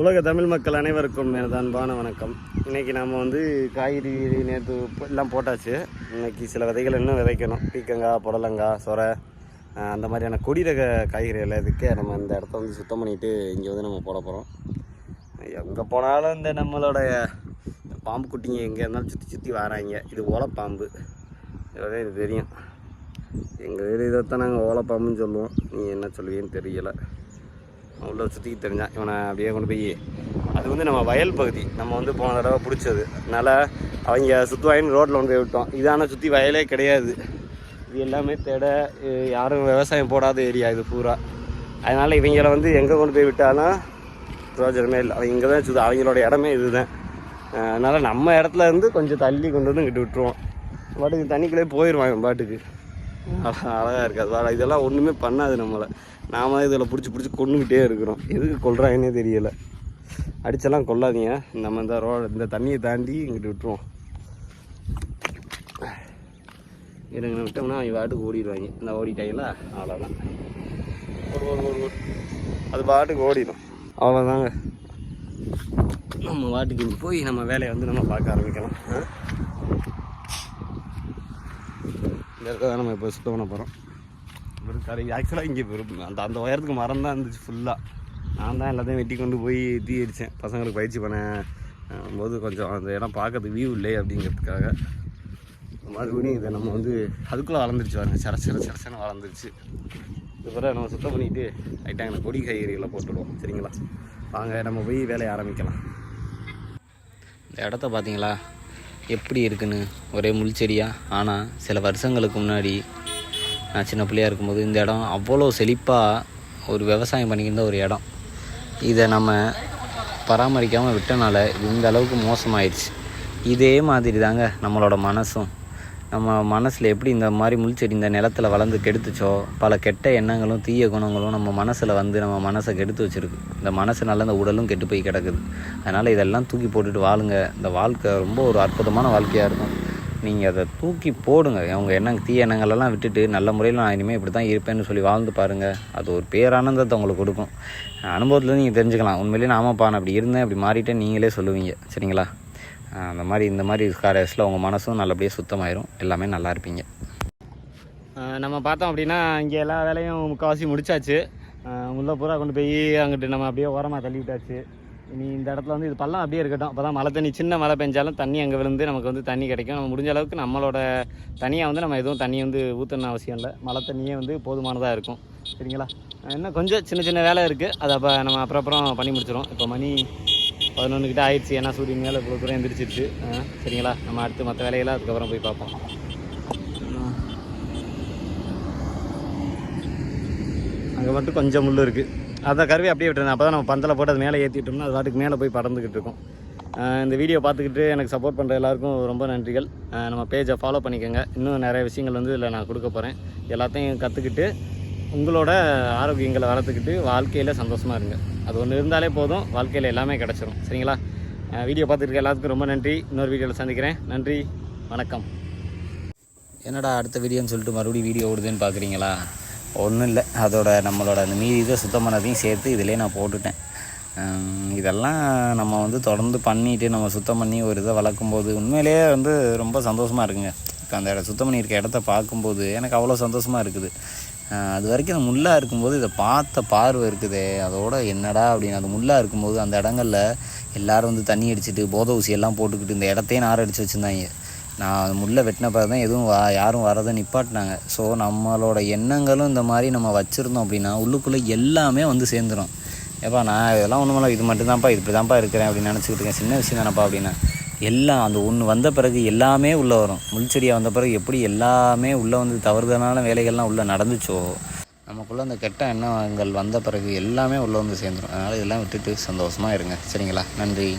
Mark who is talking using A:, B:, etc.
A: உலக தமிழ் மக்கள் அனைவருக்கும் எனது அன்பான வணக்கம். இன்றைக்கி நாம் வந்து காய்கறி நேற்று எல்லாம் போட்டாச்சு. இன்றைக்கி சில விதைகள் இன்னும் விதைக்கணும். பீக்கங்காய், புடலங்காய், சொரை, அந்த மாதிரியான கொடிரக காய்கறிகள் இதுக்கே நம்ம இந்த இடத்த வந்து சுத்தம் பண்ணிவிட்டு இங்கே வந்து நம்ம போட போகிறோம். எங்கே போனாலும் இந்த நம்மளோட பாம்பு குட்டிங்க எங்கே இருந்தாலும் சுற்றி சுற்றி வராங்க. இது ஓலைப்பாம்பு, இதே இது தெரியும். எங்கள் வீடு இதைத்தான் நாங்கள் ஓலைப்பாம்புன்னு சொல்லுவோம். நீ என்ன சொல்லுவீன்னு தெரியலை. உள்ள சுற்றிக்கு தெரிஞ்சான். இவனை அப்படியே கொண்டு போய் அது வந்து நம்ம வயல் பகுதி, நம்ம வந்து போன தடவை பிடிச்சது. அதனால் அவங்க சுற்றுவாயின்னு ரோட்டில் கொண்டு போய் விட்டோம். இதான சுற்றி வயலே கிடையாது. இது எல்லாமே யாரும் விவசாயம் போடாத ஏரியா இது பூரா. அதனால் இவங்களை வந்து எங்கே கொண்டு போய் விட்டாலும் பிரயோஜனமே இல்லை. அவங்க இங்கே தான் அவங்களோட இடமே இது தான். அதனால் நம்ம இடத்துல இருந்து கொஞ்சம் தள்ளி கொண்டு வந்து இங்கிட்டு விட்டுருவோம். பாட்டுக்கு தண்ணிக்குள்ளே போயிடுவாங்க. பாட்டுக்கு அழகாக இருக்காது. இதெல்லாம் ஒன்றுமே பண்ணாது நம்மளை. நாம் இதில் பிடிச்சி கொண்டுக்கிட்டே இருக்கிறோம். எதுக்கு கொள்றாங்கன்னே தெரியலை. அடிச்செல்லாம் கொள்ளாதீங்க. நம்ம இந்த இந்த தண்ணியை தாண்டி இங்கிட்டு விட்டுருவோம். இருங்க விட்டோம்னா அவங்க பாட்டுக்கு ஓடிடுவாங்க. இந்த ஓடிட்டாங்களா அவ்வளோதான். அது பாட்டுக்கு ஓடிடும். அவ்வளோதாங்க. நம்ம பாட்டுக்கு இங்கே போய் நம்ம வேலையை வந்து நம்ம பார்க்க ஆரம்பிக்கலாம். இந்த இடத்த தான் நம்ம இப்போ சுத்தம் பண்ண போகிறோம். ஆக்சுவலாக இங்கே அந்த உயரத்துக்கு மரம் தான் இருந்துச்சு ஃபுல்லாக. நான் தான் எல்லாத்தையும் வெட்டி கொண்டு போய் தீ அடித்தேன். பசங்களுக்கு பயிற்சி பண்ண போது கொஞ்சம் அந்த இடம் பார்க்கறதுக்கு வியூ இல்லை அப்படிங்கிறதுக்காக மறுபடியும் இதை நம்ம வந்து அதுக்குள்ளே வளர்ந்துருச்சு. பாருங்க, சரசன வளர்ந்துருச்சு. இதுபோல் நம்ம சுத்தம் பண்ணிவிட்டு லைட்டாக எனக்கு கொடி காய்கறிகளை போட்டுவிடுவோம். சரிங்களா, வாங்க நம்ம போய் வேலையை ஆரம்பிக்கலாம். இந்த இடத்த பார்த்தீங்களா எப்படி இருக்குன்னு, ஒரே முள் செடியாக. ஆனால் சில வருஷங்களுக்கு முன்னாடி நான் சின்ன பிள்ளையாக இருக்கும்போது இந்த இடம் அவ்வளோ செழிப்பாக ஒரு விவசாயம் பண்ணிக்கிற ஒரு இடம். இதை நம்ம பராமரிக்காமல் விட்டனால இது இந்த அளவுக்கு மோசமாயிடுச்சு. இதே மாதிரி தாங்க நம்மளோட மனசும். நம்ம மனசில் எப்படி இந்த மாதிரி முள்செடி இந்த நிலத்தில் வளர்ந்து கெடுத்துச்சோ, பல கெட்ட எண்ணங்களும் தீய குணங்களும் நம்ம மனசில் வந்து நம்ம மனசை கெடுத்து வச்சுருக்கு. இந்த மனசுனால இந்த உடலும் கெட்டு போய் கிடக்குது. அதனால் இதெல்லாம் தூக்கி போட்டுட்டு வாழுங்க. இந்த வாழ்க்கை ரொம்ப ஒரு அற்புதமான வாழ்க்கையாக இருக்கும். நீங்கள் அதை தூக்கி போடுங்க. அவங்க தீய எண்ணங்களெல்லாம் விட்டுட்டு நல்ல முறையில் நான் இனிமேல் இப்படி தான் இருப்பேன்னு சொல்லி வாழ்ந்து பாருங்கள். அது ஒரு பேரானந்தத்தை உங்களுக்கு கொடுக்கும். அனுபவத்தில் நீங்கள் தெரிஞ்சுக்கலாம். உண்மையிலேயே நாமப்பா நான் அப்படி இருந்தேன், அப்படி மாறிட்டேன் நீங்களே சொல்லுவீங்க. சரிங்களா, இந்த மாதிரி காரியத்தில் உங்கள் மனசும் நல்லபடியாக சுத்தமாயிரும். எல்லாமே நல்லா இருப்பீங்க. நம்ம பார்த்தோம் அப்படின்னா இங்கே எல்லா வேலையும் முக்கால்வாசி முடிச்சாச்சு. உள்ளே பூரா கொண்டு போய் அங்கிட்டு நம்ம அப்படியே ஓரமாக தள்ளி விட்டாச்சு. இனி இந்த இடத்துல வந்து இது பள்ளம் அப்படியே இருக்கட்டும். அப்போ தான் மழை தண்ணி, சின்ன மழை பெஞ்சாலும் தண்ணி அங்கே விழுந்து நமக்கு வந்து தண்ணி கிடைக்கும். நம்ம முடிஞ்ச அளவுக்கு நம்மளோட தண்ணியை வந்து நம்ம எதுவும் தண்ணி வந்து ஊற்றணும் அவசியம் இல்லை. மழை தண்ணியே வந்து போதுமானதாக இருக்கும். சரிங்களா, இன்னும் கொஞ்சம் சின்ன சின்ன வேலை இருக்குது. அதை அப்போ நம்ம அப்புறம் பண்ணி முடிச்சிடும். இப்போ மணி 11 கிட்ட ஆயிடுச்சு. ஏன்னா சூரியன் மேலே இவ்வளோ தூரம் எந்திரிச்சிருச்சு. சரிங்களா, நம்ம அடுத்து மற்ற வேலையெல்லாம் அதுக்கப்புறம் போய் பார்ப்போம். அங்கே மட்டும் கொஞ்சம் முள் இருக்குது. அதை கருவி அப்படியே விட்டுருந்தேன். அப்போ தான் நம்ம பந்தலை போட்டு அது மேலே ஏற்றிட்டோம்னா அது வாட்டுக்கு மேலே போய் பறந்துக்கிட்டு இருக்கும். இந்த வீடியோ பார்த்துக்கிட்டு எனக்கு சப்போர்ட் பண்ணுற எல்லாருக்கும் ரொம்ப நன்றிகள். நம்ம பேஜை ஃபாலோ பண்ணிக்கோங்க. இன்னும் நிறைய விஷயங்கள் வந்து இதில் நான் கொடுக்க போகிறேன். எல்லாத்தையும் கற்றுக்கிட்டு உங்களோட ஆரோக்கியங்களை வளர்த்துக்கிட்டு வாழ்க்கையில் சந்தோஷமாக இருங்க. அது ஒன்று இருந்தாலே போதும், வாழ்க்கையில் எல்லாமே கிடச்சிரும். சரிங்களா, வீடியோ பார்த்துருக்க எல்லாத்துக்கும் ரொம்ப நன்றி. இன்னொரு வீடியோவில் சந்திக்கிறேன். நன்றி, வணக்கம். என்னடா அடுத்த வீடியோன்னு சொல்லிட்டு மறுபடியும் வீடியோ ஓடுதுன்னு பார்க்குறீங்களா? ஒன்றும் இல்லை, அதோட நம்மளோட அந்த மீதி இதை சுத்தம் பண்ணதையும் சேர்த்து இதிலே நான் போட்டுட்டேன். இதெல்லாம் நம்ம வந்து தொடர்ந்து பண்ணிவிட்டு நம்ம சுத்தம் பண்ணி ஒரு இதை வளர்க்கும்போது உண்மையிலேயே வந்து ரொம்ப சந்தோஷமாக இருக்குங்க. இப்போ அந்த சுத்தம் பண்ணியிருக்க இடத்த பார்க்கும்போது எனக்கு அவ்வளோ சந்தோஷமாக இருக்குது. அது வரைக்கும் அந்த முள்ளாக இருக்கும்போது இதை பார்த்த பார்வை இருக்குதே, அதோட என்னடா அப்படின்னு. அது முள்ளாக இருக்கும்போது அந்த இடங்களில் எல்லோரும் வந்து தண்ணி அடிச்சுட்டு போதை ஊசியெல்லாம் போட்டுக்கிட்டு இந்த இடத்தையே நார் அடித்து வச்சுருந்தாங்க. நான் முள்ளை வெட்டின பிறகு தான் எதுவும் யாரும் வரதை நிப்பாட்டினாங்க. ஸோ நம்மளோட எண்ணங்களும் இந்த மாதிரி நம்ம வச்சுருந்தோம் அப்படின்னா உள்ளுக்குள்ளே எல்லாமே வந்து சேர்ந்துடும். ஏப்பா நான் இதெல்லாம் ஒன்றுமில்ல, இது மட்டும்தான்ப்பா, இப்படி தான்ப்பா இருக்கிறேன் அப்படின்னு நினச்சிக்கிட்டு இருக்கேன், சின்ன விஷயம் தானப்பா அப்படின்னா, எல்லாம் அந்த ஒன்று வந்த பிறகு எல்லாமே உள்ளே வரும். முள்செடியாக வந்த பிறகு எப்படி எல்லாமே உள்ளே வந்து தவறுதலான வேலைகள்லாம் உள்ளே நடந்துச்சோ, நமக்குள்ளே அந்த கெட்ட எண்ணங்கள் வந்த பிறகு எல்லாமே உள்ளே வந்து சேர்ந்துடும். அதனால் இதெல்லாம் விட்டுட்டு சந்தோஷமாக இருங்க. சரிங்களா, நன்றி.